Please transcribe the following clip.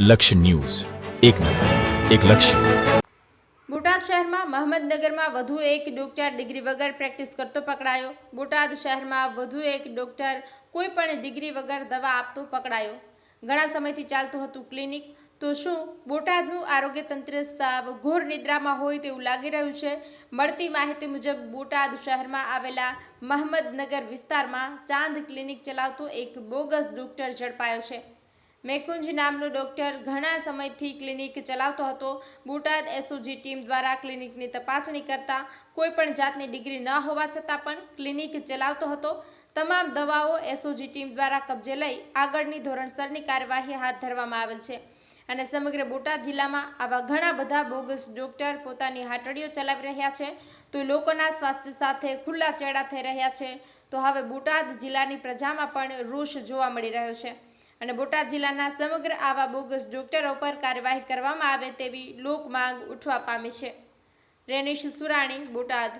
લક્ષ્ય ન્યૂઝ, એક નજર, એક લક્ષ્ય. બોટાદ શહેરમાં મહમદનગરમાં વધુ એક ડોક્ટર ડિગ્રી વગર પ્રેક્ટિસ કરતો પકડાયો. બોટાદ શહેરમાં વધુ એક ડોક્ટર કોઈ પણ ડિગ્રી વગર દવા આપતો પકડાયો. ઘણા સમયથી ચાલતું હતું ક્લિનિક. તો શું બોટાદનું આરોગ્ય તંત્ર સાવ ઘોર નિદ્રામાં હોય તેવું લાગી રહ્યું છે? મળતી માહિતી મુજબ બોટાદ શહેરમાં આવેલા મહમદનગર વિસ્તારમાં ચાંદ ક્લિનિક ચલાવતો એક બોગસ ડોક્ટર ઝડપાયો છે. મેકુંજ નામનો ડોક્ટર ઘણા સમયથી ક્લિનિક ચલાવતો હતો. બોટાદ એસઓજી ટીમ દ્વારા ક્લિનિકની તપાસણી કરતા કોઈપણ જાતની ડિગ્રી ન હોવા છતાં પણ ક્લિનિક ચલાવતો હતો. તમામ દવાઓ એસઓજી ટીમ દ્વારા કબજે લઈ આગળની ધોરણસરની કાર્યવાહી હાથ ધરવામાં આવેલ છે. અને સમગ્ર બોટાદ જિલ્લામાં આવા ઘણા બધા બોગસ ડોક્ટર પોતાની હાટડીઓ ચલાવી રહ્યા છે. તો લોકોના સ્વાસ્થ્ય સાથે ખુલ્લા ચેડા થઈ રહ્યા છે. તો હવે બોટાદ જિલ્લાની પ્રજામાં પણ રોષ જોવા મળી રહ્યો છે. અને બોટાદ જિલ્લાના સમગ્ર આવા બોગસ ડોક્ટરો પર કાર્યવાહી કરવામાં આવે તેવી લોક માંગ ઉઠવા પામી છે. રેનિશ સુરાણી, બોટાદ.